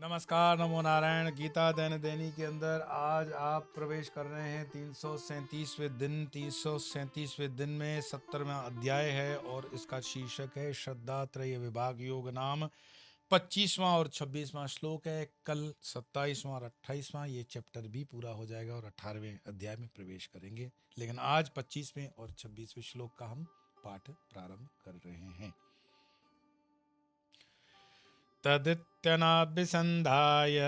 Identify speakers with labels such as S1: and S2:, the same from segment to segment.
S1: नमस्कार, नमो नारायण। गीता दैनिक दैनी के अंदर आज आप प्रवेश कर रहे हैं 337वें दिन में 70वां अध्याय है और इसका शीर्षक है श्रद्धा त्रय विभाग योग नाम। 25वां और 26वां श्लोक है। कल 27वां और 28वां ये चैप्टर भी पूरा हो जाएगा और 18वें अध्याय में प्रवेश करेंगे, लेकिन आज 25वें और 26वें श्लोक का हम पाठ प्रारंभ कर रहे हैं। तदित्यनाभिसन्धाय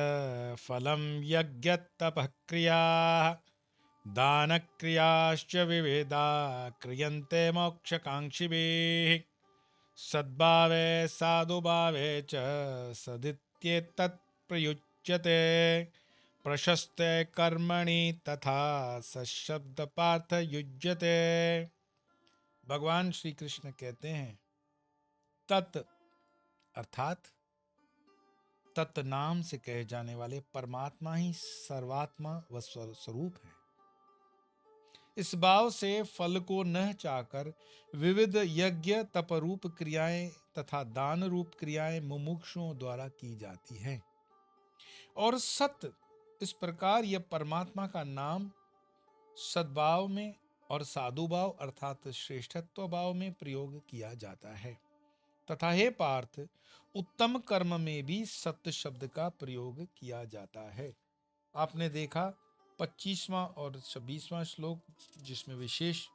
S1: फलं यज्ञतपः क्रियाः दानक्रियाश्च विविधा क्रियन्ते मोक्षकाङ्क्षिभिः सद्भावे साधुभावे च सदित्येतत् प्रयुज्यते प्रशस्ते कर्मणि तथा सशब्दपार्थ युज्यते। भगवान श्री कृष्ण कहते हैं, तत् अर्थात तत् नाम से कहे जाने वाले परमात्मा ही सर्वात्मा व स्वरूप है। इस भाव से फल को न चाहकर विविध यज्ञ तप रूप क्रियाएं तथा दान रूप क्रियाएं मुमुक्षुओं द्वारा की जाती हैं और सत इस प्रकार यह परमात्मा का नाम सद्भाव में और साधुभाव अर्थात श्रेष्ठत्व भाव में प्रयोग किया जाता है तथा हे पार्थ उत्तम कर्म में भी सत्य शब्द का प्रयोग किया जाता है। आपने देखा 25वां और 26वां श्लोक जिसमें विशेष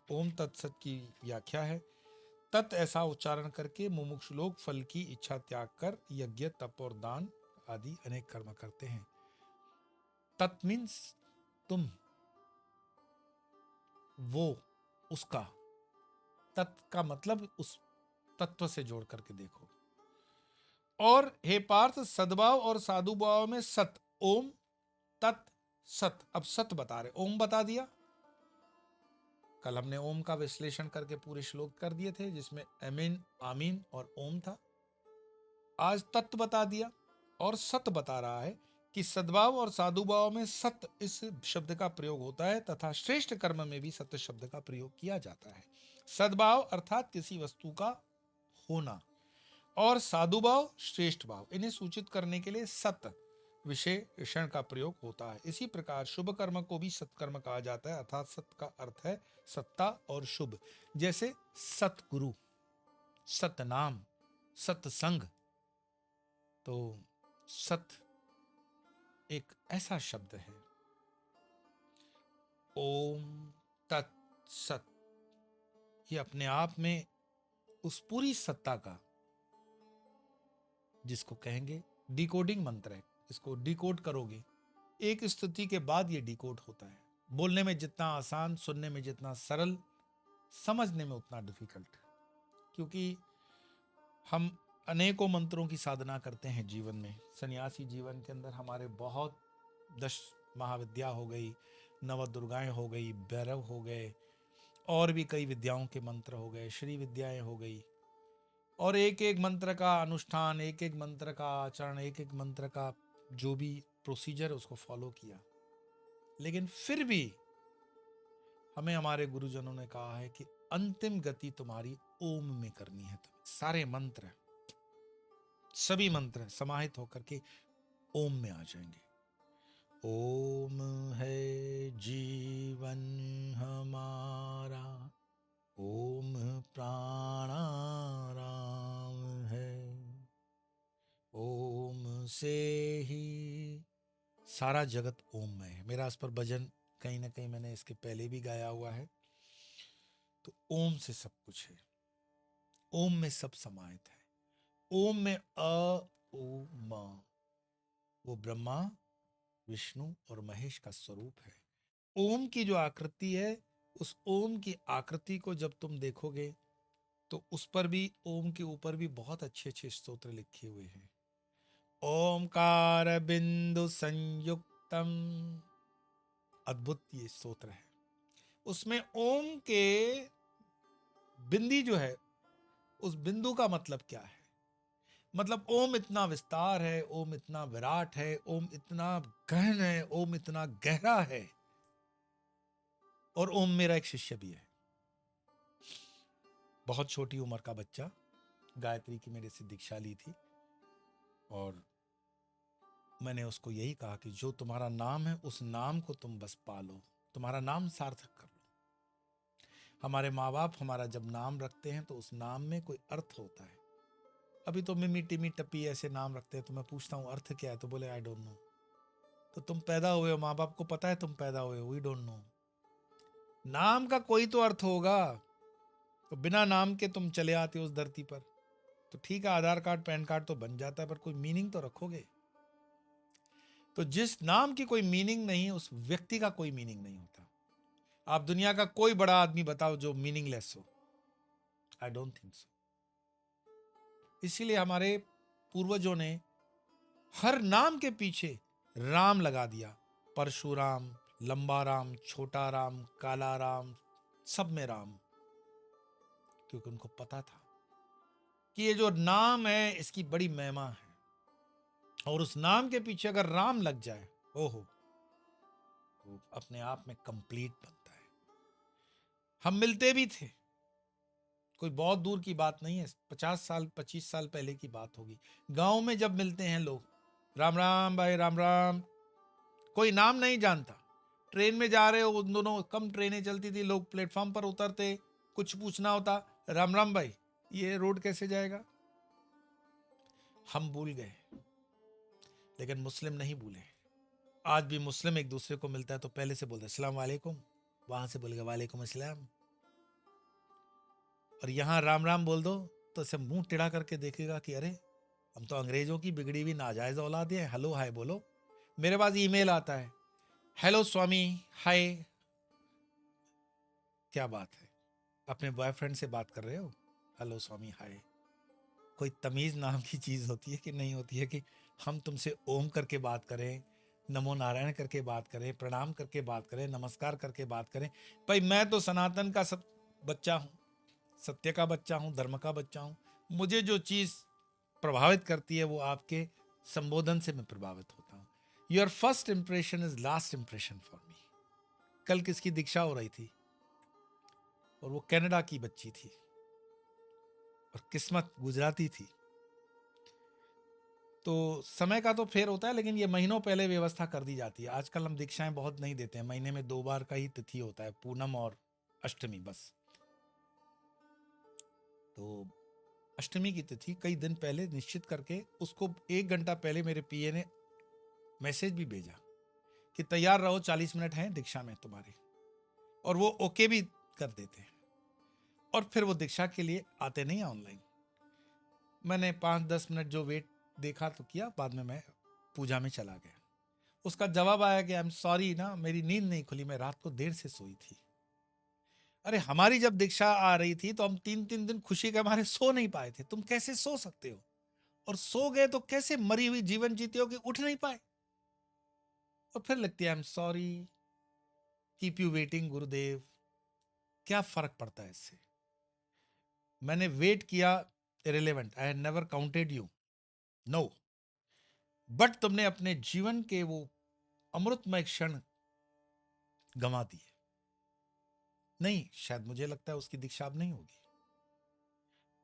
S1: ओम तत्सत की व्याख्या है। तत् ऐसा उच्चारण करके मुमुक्षु लोग फल की इच्छा त्याग कर यज्ञ तप और दान आदि अनेक कर्म करते हैं। तत् मीन्स तुम, वो, उसका। तत् का मतलब उस तत्व से जोड़ करके देखो। और हे पार्थ सद्भाव और साधुभाव में सत, ओम तत् सत। अब सत बता रहे, ओम बता दिया। कल हमने ओम का विश्लेषण करके पूरे श्लोक कर दिए थे जिसमें अमीन आमीन और ओम था। आज तत्व बता दिया और सत बता रहा है कि सद्भाव और साधुभाव में सत इस शब्द का प्रयोग होता है तथा श्रेष्ठ कर्म में भी सत्य शब्द का प्रयोग किया जाता है। सद्भाव अर्थात किसी वस्तु का होना और साधुभाव श्रेष्ठ भाव, इन्हें सूचित करने के लिए सत विशेषण का प्रयोग होता है। इसी प्रकार शुभ कर्म को भी सत्कर्म कहा जाता है अर्थात सत का अर्थ है सत्ता और शुभ। जैसे सतगुरु, सतनाम, सत्संग। तो सत एक ऐसा शब्द है। ओम तत् सत, ये अपने आप में उस पूरी सत्ता का, जिसको कहेंगे डिकोडिंग मंत्र है। इसको डिकोड करोगे, एक स्थिति के बाद ये डिकोड होता है। बोलने में जितना आसान, सुनने में जितना सरल, समझने में उतना डिफिकल्ट, क्योंकि हम अनेकों मंत्रों की साधना करते हैं जीवन में। सन्यासी जीवन के अंदर हमारे बहुत 10 महाविद्या हो गई, नव दुर्गाएं हो गई, भैरव हो गए, और भी कई विद्याओं के मंत्र हो गए, श्री विद्याएं हो गई, और एक एक मंत्र का अनुष्ठान, एक एक मंत्र का आचरण, एक एक मंत्र का जो भी प्रोसीजर उसको फॉलो किया। लेकिन फिर भी हमें हमारे गुरुजनों ने कहा है कि अंतिम गति तुम्हारी ओम में करनी है। तुम्हें सारे मंत्र, सभी मंत्र समाहित होकर के ओम में आ जाएंगे। ओम है जीवन हमारा, ओम प्राणाराम है, ओम से ही सारा जगत ओम में है। मेरा इस पर भजन कहीं ना कहीं मैंने इसके पहले भी गाया हुआ है। तो ओम से सब कुछ है, ओम में सब समाहित है। ओम में ओ म, वो ब्रह्मा विष्णु और महेश का स्वरूप है। ओम की जो आकृति है, उस ओम की आकृति को जब तुम देखोगे तो उस पर भी, ओम के ऊपर भी बहुत अच्छे अच्छे स्तोत्र लिखे हुए हैं। ओमकार बिंदु संयुक्तम, अद्भुत ये स्तोत्र है। उसमें ओम के बिंदी जो है, उस बिंदु का मतलब क्या है? मतलब ओम इतना विस्तार है, ओम इतना विराट है, ओम इतना गहन है, ओम इतना गहरा है। और ओम मेरा एक शिष्य भी है, बहुत छोटी उम्र का बच्चा, गायत्री की मेरे से दीक्षा ली थी। और मैंने उसको यही कहा कि जो तुम्हारा नाम है उस नाम को तुम बस पालो, तुम्हारा नाम सार्थक कर लो। हमारे माँ बाप हमारा जब नाम रखते हैं तो उस नाम में कोई अर्थ होता है। अभी तो मिमी टिमी टप्पी ऐसे नाम रखते हैं, तो मैं पूछता हूँ अर्थ क्या है, तो बोले आई डोंट नो। तो तुम पैदा हुए हो, माँ बाप को पता है तुम पैदा हुए हो, वी डोंट नो। नाम का कोई तो अर्थ होगा। तो बिना नाम के तुम चले आते हो उस धरती पर, तो ठीक है आधार कार्ड पैन कार्ड तो बन जाता है, पर कोई मीनिंग तो रखोगे। तो जिस नाम की कोई मीनिंग नहीं, उस व्यक्ति का कोई मीनिंग नहीं होता। आप दुनिया का कोई बड़ा आदमी बताओ जो मीनिंगलेस हो, आई डोंट थिंक सो। इसीलिए हमारे पूर्वजों ने हर नाम के पीछे राम लगा दिया। परशुराम, लंबा राम, छोटा राम, काला राम, सब में राम, क्योंकि उनको पता था कि ये जो नाम है इसकी बड़ी महिमा है, और उस नाम के पीछे अगर राम लग जाए, ओहो, तो अपने आप में कंप्लीट बनता है। हम मिलते भी थे, कोई बहुत दूर की बात नहीं है, 50 साल 25 साल पहले की बात होगी। गांव में जब मिलते हैं लोग, राम राम भाई, राम राम, कोई नाम नहीं जानता। ट्रेन में जा रहे हो, उन दोनों कम ट्रेनें चलती थी, लोग प्लेटफॉर्म पर उतरते, कुछ पूछना होता, राम राम भाई, ये रोड कैसे जाएगा। हम भूल गए, लेकिन मुस्लिम नहीं भूले। आज भी मुस्लिम एक दूसरे को मिलता है तो पहले से बोलते हैं अस्सलाम वालेकुम, वहां से बोलेगा वालेकुम अस्सलाम। और यहाँ राम राम बोल दो तो ऐसे मुंह टेढ़ा करके देखेगा कि अरे हम तो अंग्रेजों की बिगड़ी हुई नाजायज औलाद हैं, हेलो हाय बोलो। मेरे पास ईमेल आता है, हेलो स्वामी हाय, क्या बात है, अपने बॉयफ्रेंड से बात कर रहे हो, हेलो स्वामी हाय। कोई तमीज नाम की चीज होती है कि नहीं होती है कि हम तुमसे ओम करके बात करें, नमो नारायण करके बात करें, प्रणाम करके बात करें, नमस्कार करके बात करें। भाई मैं तो सनातन का सब बच्चा हूँ, सत्य का बच्चा हूँ, धर्म का बच्चा हूँ। मुझे जो चीज प्रभावित करती है वो आपके संबोधन से मैं प्रभावित होता हूँ। Your first impression is last impression for me. कल किसकी दीक्षा हो रही थी और वो कनाडा की बच्ची थी और किस्मत गुजराती थी। तो समय का तो फेर होता है, लेकिन ये महीनों पहले व्यवस्था कर दी जाती है। आजकल हम दीक्षाएं बहुत नहीं देते हैं, महीने में 2 बार का ही तिथि होता है, पूनम और अष्टमी बस। तो अष्टमी की तिथि कई दिन पहले निश्चित करके, उसको 1 घंटा पहले मेरे पीए ने मैसेज भी भेजा कि तैयार रहो, 40 मिनट हैं दीक्षा में तुम्हारे, और वो ओके भी कर देते हैं। और फिर वो दीक्षा के लिए आते नहीं ऑनलाइन। मैंने 5-10 मिनट जो वेट देखा तो किया, बाद में मैं पूजा में चला गया। उसका जवाब आया कि आई एम सॉरी ना, मेरी नींद नहीं खुली, मैं रात को देर से सोई थी। अरे हमारी जब दीक्षा आ रही थी तो हम 3-3 दिन खुशी के मारे सो नहीं पाए थे। तुम कैसे सो सकते हो, और सो गए तो कैसे मरी हुई जीवन जीते हो कि उठ नहीं पाए। और फिर लगती है I am sorry, keep you waiting Gurudev. क्या फर्क पड़ता है इससे। मैंने वेट किया, irrelevant, I had never counted you, no. But तुमने अपने जीवन के वो अमृतमय क्षण गंवा दिए। नहीं, शायद मुझे लगता है उसकी दीक्षा अब नहीं होगी।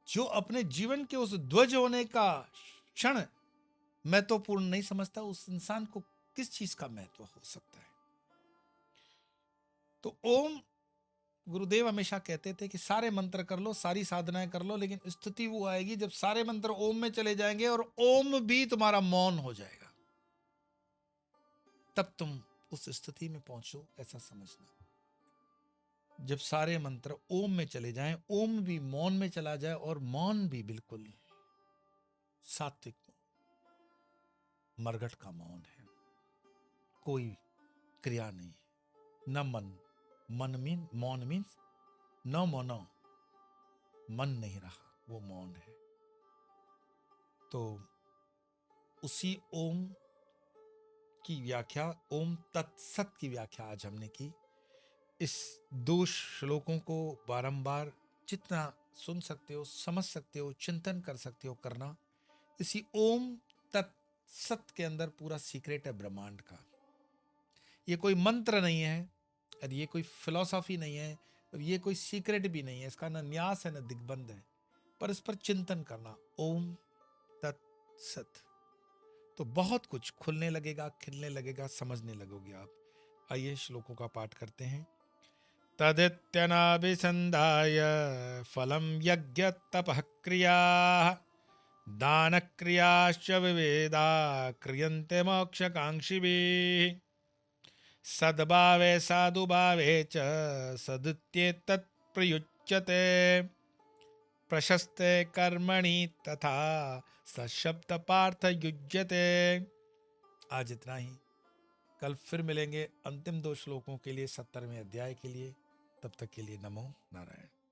S1: जो अपने जीवन के उस ध्वज होने का क्षण महत्वपूर्ण नहीं समझता, उस इंसान को किस चीज का महत्व हो सकता है। तो ओम, गुरुदेव हमेशा कहते थे कि सारे मंत्र कर लो, सारी साधनाएं कर लो, लेकिन स्थिति वो आएगी जब सारे मंत्र ओम में चले जाएंगे और ओम भी तुम्हारा मौन हो जाएगा, तब तुम उस स्थिति में पहुंचो, ऐसा समझना। जब सारे मंत्र ओम में चले जाएं, ओम भी मौन में चला जाए, और मौन भी बिल्कुल सात्विक मरघट का मौन है, कोई क्रिया नहीं, न मन। मौन मीन्स न मौन, मन नहीं रहा, वो मौन है। तो उसी ओम की व्याख्या, ओम तत्सत की व्याख्या आज हमने की। इस 2 श्लोकों को बारंबार जितना सुन सकते हो, समझ सकते हो, चिंतन कर सकते हो, करना। इसी ओम तत्सत के अंदर पूरा सीक्रेट है ब्रह्मांड का। ये कोई मंत्र नहीं है, और ये कोई फिलॉसफी नहीं है, और ये कोई सीक्रेट भी नहीं है। इसका न न्यास है न दिग्बंध है, पर इस पर चिंतन करना। ओम तत्सत। तो बहुत कुछ खुलने लगेगा, खिलने लगेगा, समझने लगोगे आप। आइए श्लोकों का पाठ करते हैं। तदित्यनाभिसन्धाय फलं यज्ञ तपः क्रियाः दानक्रियाश्च विविधा क्रियन्ते मोक्षकाङ्क्षिभिः सद्भावे साधुभावे च सदित्येतत् प्रयुज्यते प्रशस्ते कर्मणि तथा सशब्द पार्थ युज्यते। आज इतना ही। कल फिर मिलेंगे अंतिम 2 श्लोकों के लिए, 70वें अध्याय के लिए। तब तक के लिए नमो नारायण।